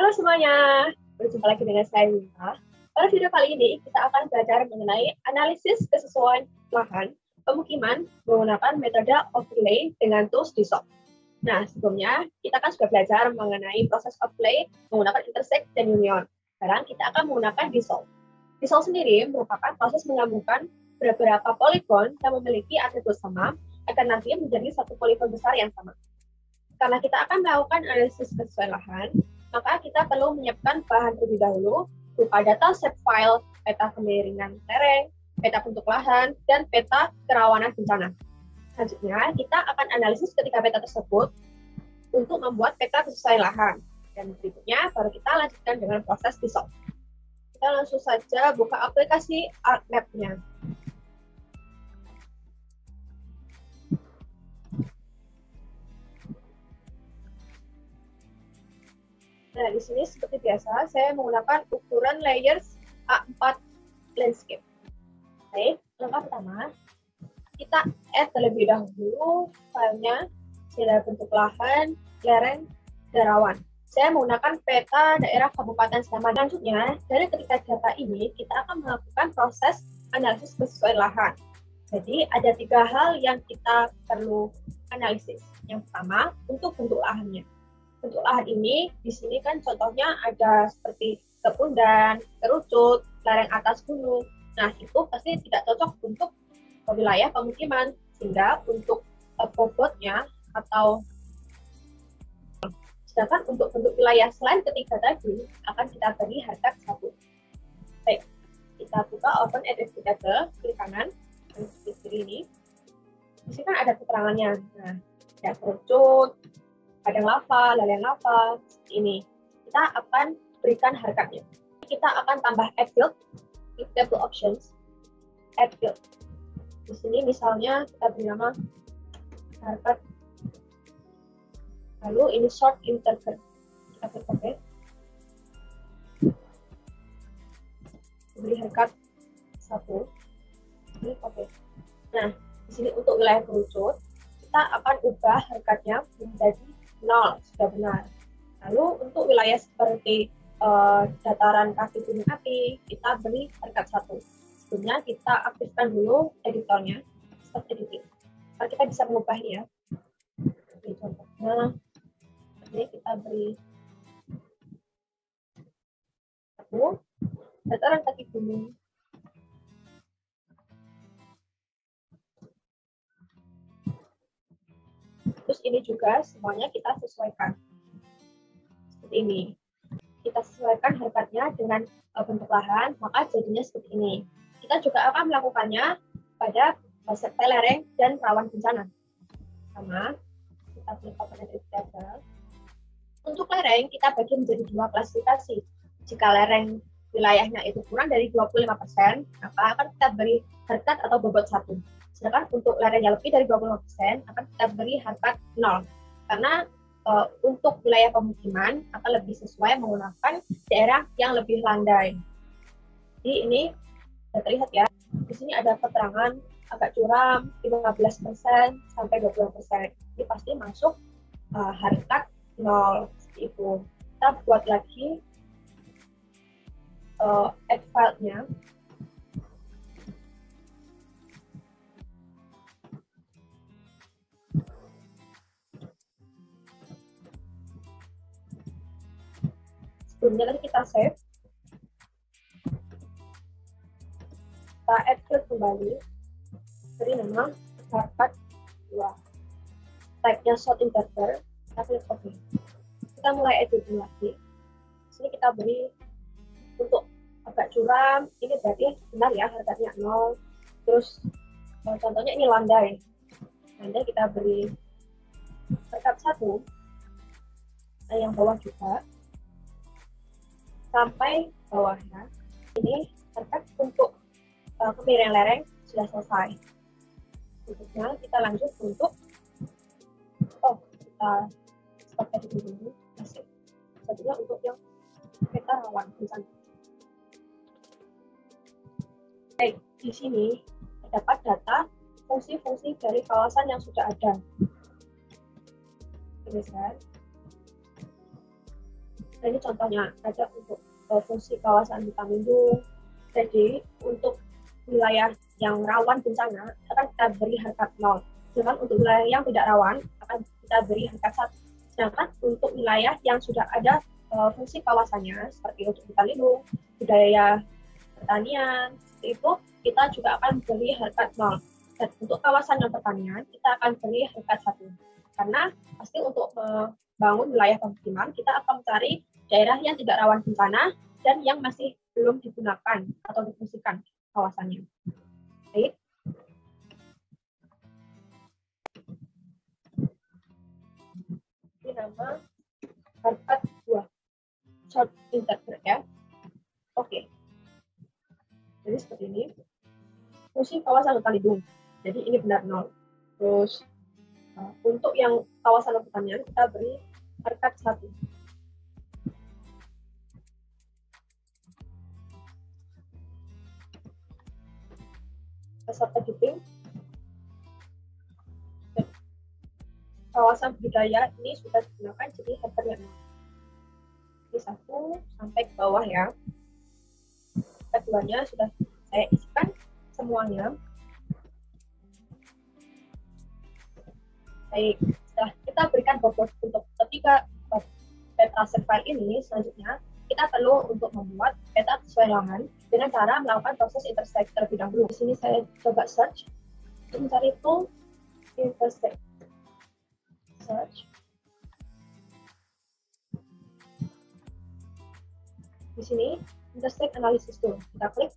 Halo semuanya, berjumpa lagi dengan saya Winta. Pada video kali ini kita akan belajar mengenai analisis kesesuaian lahan pemukiman menggunakan metode overlay dengan tools Dissolve. Nah, sebelumnya kita kan sudah belajar mengenai proses overlay menggunakan intersect dan union. Sekarang kita akan menggunakan Dissolve. Dissolve sendiri merupakan proses menggabungkan beberapa poligon yang memiliki atribut sama agar nanti menjadi satu poligon besar yang sama. Karena kita akan melakukan analisis kesesuaian lahan, maka kita perlu menyiapkan bahan terlebih dahulu berupa data set file, peta kemiringan lereng, peta bentuk lahan, dan peta kerawanan bencana. Selanjutnya, kita akan analisis ketiga peta tersebut untuk membuat peta kesesuaian lahan. Dan berikutnya, baru kita lanjutkan dengan proses Dissolve. Kita langsung saja buka aplikasi ArcMap-nya. Nah, di sini seperti biasa, saya menggunakan ukuran layers A4 landscape. Baik, langkah pertama, kita add terlebih dahulu filenya, data bentuk lahan, lereng, darawan. Saya menggunakan peta daerah Kabupaten Sleman. Selanjutnya, dari ketiga data ini, kita akan melakukan proses analisis kesesuaian lahan. Jadi, ada tiga hal yang kita perlu analisis. Yang pertama, untuk bentuk lahannya. Bentuk lahan ini, di sini kan contohnya ada seperti kepundan, kerucut, lereng atas gunung. Nah, itu pasti tidak cocok untuk wilayah pemukiman, sehingga untuk bobotnya atau sedangkan untuk bentuk wilayah selain ketiga tadi akan kita beri harga 1. Baik, kita buka Open Edit Data, klik kanan, dan klik kiri ini. Di sini kan ada keterangannya. Nah, ada kerucut, padang lava, lalaian lava, seperti ini. Kita akan berikan harganya. Kita akan tambah add field, klik table options, add field. Di sini misalnya kita beri nama harga. Lalu ini short interval. Kita klik OK. Beri harga 1. Klik OK. Nah, di sini untuk wilayah kerucut, kita akan ubah harganya menjadi 0, sudah benar. Lalu untuk wilayah seperti dataran kaki gunung api, kita beri harga 1. Sebelumnya kita aktifkan dulu editornya, start editing. Nah, kita bisa mengubahnya. Oke, contohnya, ini kita beri 1, dataran kaki gunung. Terus ini juga semuanya kita sesuaikan. Seperti ini. Kita sesuaikan harganya dengan bentuk lahan, maka jadinya seperti ini. Kita juga akan melakukannya pada serta lereng dan rawan bencana. Sama, kita klik Open Edit Data. Untuk lereng, kita bagi menjadi 2 klasifikasi. Jika lereng wilayahnya itu kurang dari 25%, maka akan kita beri harga atau bobot 1. Sedangkan untuk lereng yang lebih dari 25% akan kita beri harga 0. Karena untuk wilayah pemukiman akan lebih sesuai menggunakan daerah yang lebih landai. Jadi ini sudah terlihat ya. Di sini ada keterangan agak curam 15% sampai 20%. Ini pasti masuk harga 0 seperti itu. Kita buat lagi add file-nya. Sebelumnya tadi kita save, kita add field kembali, beri nama dapat 2, type-nya short interval, kita klik OK. Kita mulai editing lagi. Di sini kita beri untuk agak curam, ini berarti benar ya harganya 0. Terus contohnya ini landai, kita beri harga 1, nah yang bawah juga sampai bawahnya. Ini harga untuk kemiringan lereng sudah selesai. Berikutnya kita lanjut untuk kita stop editing dulu. Selanjutnya untuk yang peta rawan bencana. Baik, di sini terdapat data fungsi-fungsi dari kawasan yang sudah ada. Geser. Nah, ini contohnya ada untuk fungsi kawasan hutan lindung. Jadi untuk wilayah yang rawan bencana akan kita beri harkat 0. Sedangkan untuk wilayah yang tidak rawan akan kita beri harkat 1. Sedangkan untuk wilayah yang sudah ada fungsi kawasannya seperti untuk hutan lindung, budaya pertanian, itu kita juga akan beri harkat 0. Dan untuk kawasan non pertanian kita akan beri harkat 1. Karena pasti untuk membangun wilayah pemukiman kita akan mencari daerah yang tidak rawan bencana dan yang masih belum digunakan atau difungsikan kawasannya. Baik. Ini nama harkat 2. Short interpret ya. Oke. Jadi seperti ini. Fungsi kawasan hutan lindung. Jadi ini benar 0. Terus untuk yang kawasan pertanian kita beri harkat 1. Peserta didik. Kawasan budaya ini sudah digunakan jadi harkatnya 0. Ini 1 sampai ke bawah ya. Keduanya sudah saya isikan semuanya. Baik, setelah kita berikan bobot untuk ketiga peta set file ini, selanjutnya kita perlu untuk membuat peta sesuai lahan dengan cara melakukan proses intersect terlebih dahulu. Di sini saya coba search untuk mencari tool intersect. Search. Di sini intersect analysis tool. Kita klik.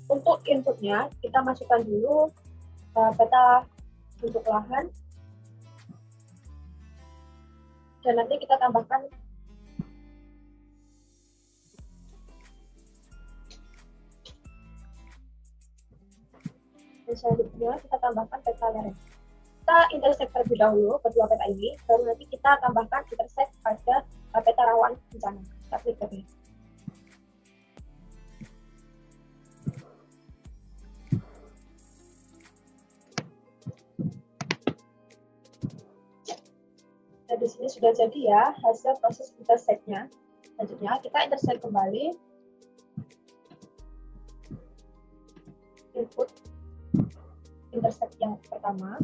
Untuk inputnya, kita masukkan dulu peta untuk lahan. Dan nanti kita tambahkan dan selanjutnya kita tambahkan peta lereng. Kita intersect terlebih dahulu kedua peta ini, baru nanti kita tambahkan intersect pada peta rawan bencana. Kita klik OK. Nah, di sini sudah jadi ya hasil proses intersect-nya. Selanjutnya kita intersect kembali. Input intersect yang pertama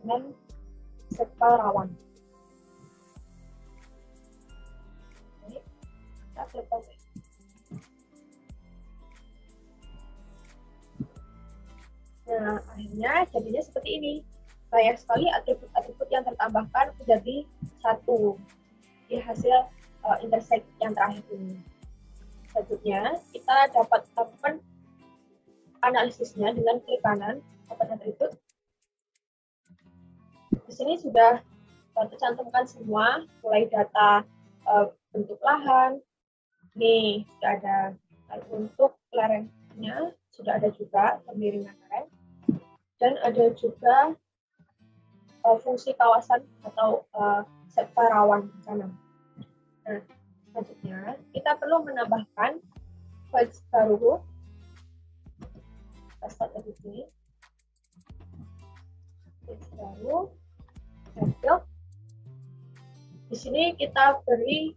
dengan sektor rawan. Oke, kita klik OK. Nah, akhirnya jadinya seperti ini. Banyak sekali atribut-atribut yang tertambahkan menjadi 1 di hasil intersect yang terakhir ini. Selanjutnya, kita dapat lakukan analisisnya dengan klik kanan, open atribut. Di sini sudah tercantumkan semua, mulai data bentuk lahan. Ini sudah ada untuk lerengnya, sudah ada juga pemiringan lereng. Dan ada juga fungsi kawasan atau sektor rawan bencana. Nah, selanjutnya kita perlu menambahkan files baru. Kita start dari sini. Files baru. Field. Di sini kita beri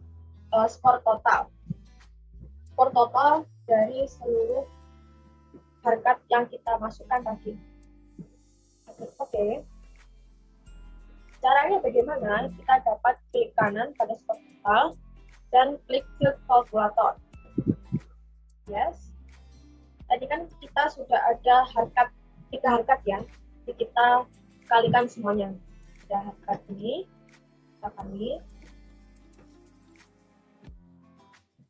skor total. Skor total dari seluruh harkat yang kita masukkan tadi. Oke. Caranya bagaimana? Kita dapat klik kanan pada skor total dan klik field calculator. Yes. Tadi kan kita sudah ada harkat 3 harkat ya. Jadi kita kalikan semuanya. Ada harkat ini, kita kali.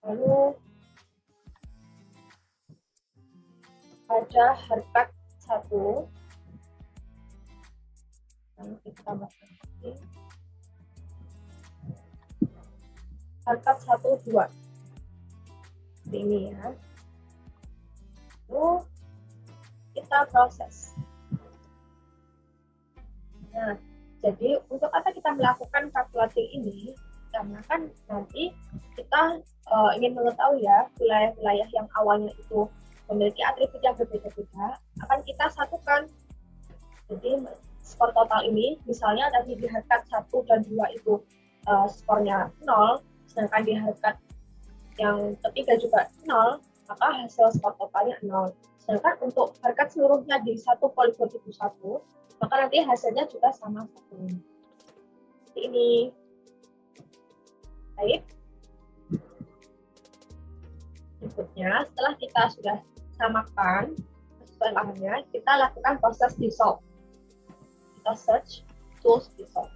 Lalu ada harkat 1. Kita tambahkan ini. Harkat 1, 2. Ini ya. Lalu kita proses. Nah, jadi untuk apa kita melakukan kalkulasi ini? Karena kan nanti kita ingin mengetahui ya wilayah-wilayah yang awalnya itu memiliki atribut yang berbeda-beda akan kita satukan. Jadi skor total ini, misalnya tadi di harkat 1 dan 2 itu skornya 0, sedangkan di harkat yang ketiga juga 0, maka hasil skor totalnya 0. Sedangkan untuk harkat seluruhnya di satu poligon itu 1, maka nanti hasilnya juga sama 1. Seperti ini. Baik. Berikutnya, setelah kita sudah samakan kesesuaian lahannya, kita lakukan proses dissolve. Kita search tools dissolve.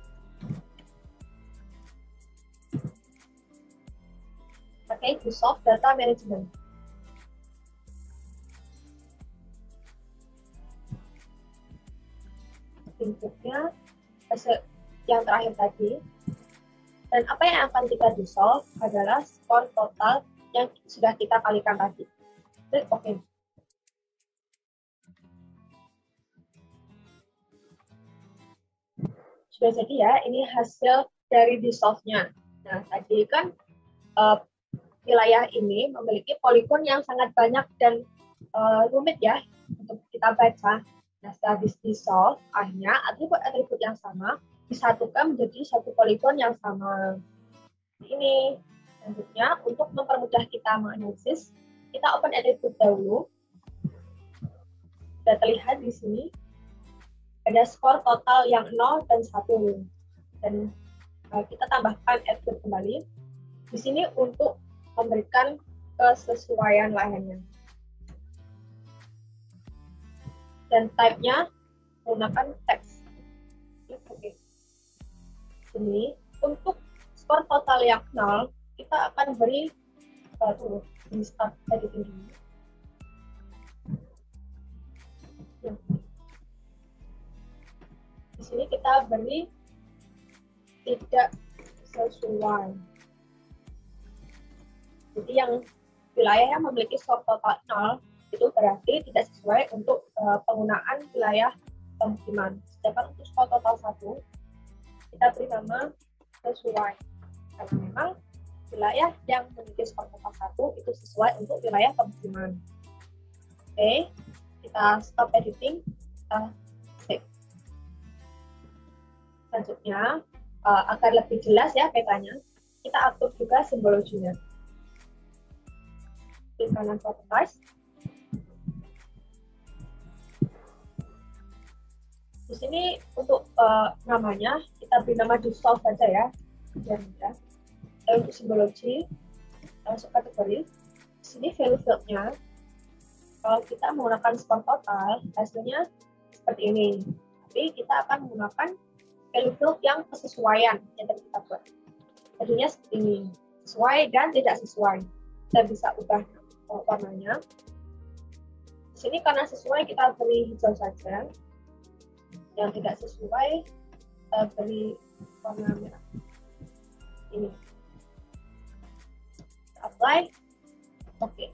Pakai dissolve data management. Inputnya yang terakhir tadi. Dan apa yang akan kita dissolve adalah skor total yang sudah kita kalikan tadi. Klik OK. Sudah jadi ya, ini hasil dari dissolve-nya. Nah, tadi kan wilayah ini memiliki poligon yang sangat banyak dan rumit ya untuk kita baca. Nah, setelah dissolve, akhirnya atribut-atribut yang sama disatukan menjadi satu poligon yang sama. Ini selanjutnya, untuk mempermudah kita menganalisis, kita open attribute dahulu. Sudah terlihat di sini ada skor total yang 0 dan 1. Dan kita tambahkan attribute kembali di sini untuk memberikan kesesuaian lainnya. Dan type-nya menggunakan teks. Oke. Ini untuk skor total yang 0, kita akan beri di start editing dulu. Di sini kita beri tidak sesuai. Jadi yang wilayah yang memiliki skor total 0 itu berarti tidak sesuai untuk penggunaan wilayah pemukiman. Sedangkan untuk skor total 1, kita beri nama sesuai. Karena memang wilayah yang memiliki skor total 1 itu sesuai untuk wilayah pemukiman. Oke, kita stop editing, kita save. Selanjutnya, agar lebih jelas ya petanya, kita atur juga simbologinya. Klik kanan properties. Di sini untuk namanya kita beri nama dissolve saja ya, biar mudah. Dan untuk simbologi, masuk kategori. Di sini value field-nya, kalau kita menggunakan skor total, hasilnya seperti ini. Tapi kita akan menggunakan value field yang kesesuaian yang tadi kita buat. Jadinya seperti ini, sesuai dan tidak sesuai. Kita bisa ubah warnanya. Di sini karena sesuai kita beri hijau saja. Yang tidak sesuai beri warna merah. Ini. Apply. Oke.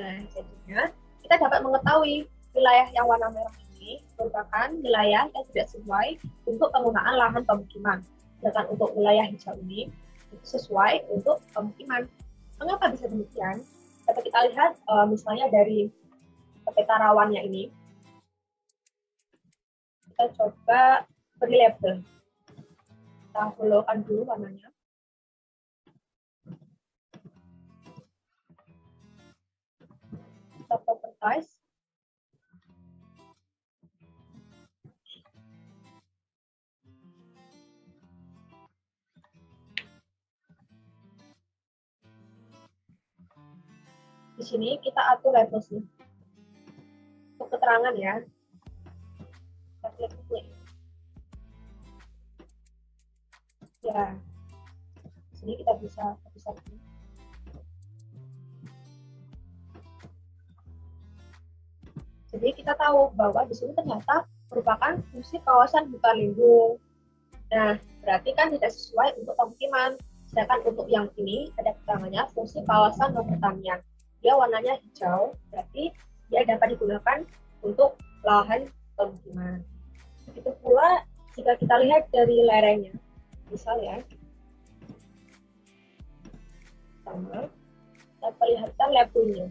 Nah, jadinya kita dapat mengetahui wilayah yang warna merah ini merupakan wilayah yang tidak sesuai untuk penggunaan lahan pemukiman. Sedangkan untuk wilayah hijau ini itu sesuai untuk pemukiman. Mengapa bisa demikian? Dapat kita lihat misalnya dari peta rawannya ini. Kita coba beri label. Kita follow-kan dulu warnanya. Kita properties. Di sini kita atur labelsnya. Untuk keterangan ya. Kita klik. Ya. Di sini kita bisa Jadi kita tahu bahwa di sini ternyata merupakan fungsi kawasan hutan lindung. Nah, berarti kan tidak sesuai untuk pemukiman. Sedangkan untuk yang ini ada keterangannya fungsi kawasan non pertanian. Dia warnanya hijau, berarti dia dapat digunakan untuk lahan pemukiman. Begitu pula jika kita lihat dari lerengnya, misal ya, sama, kita perlihatkan labelnya.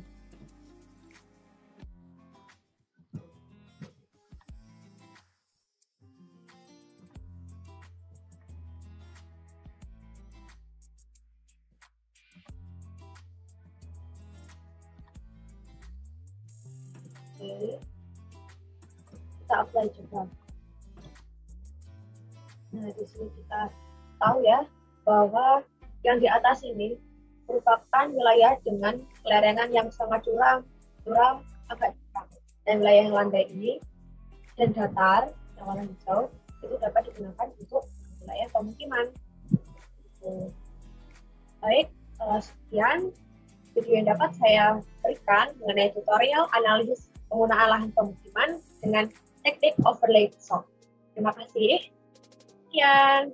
kita apply juga. Nah, di sini kita tahu ya bahwa yang di atas ini merupakan wilayah dengan lereng yang sangat curam agak curam. Dan wilayah yang landai ini dan datar yang warna hijau itu dapat digunakan untuk wilayah pemukiman. Baik, sekian video yang dapat saya berikan mengenai tutorial analisis penggunaan lahan pemukiman dengan teknik overlay soft. Terima kasih. Sekian.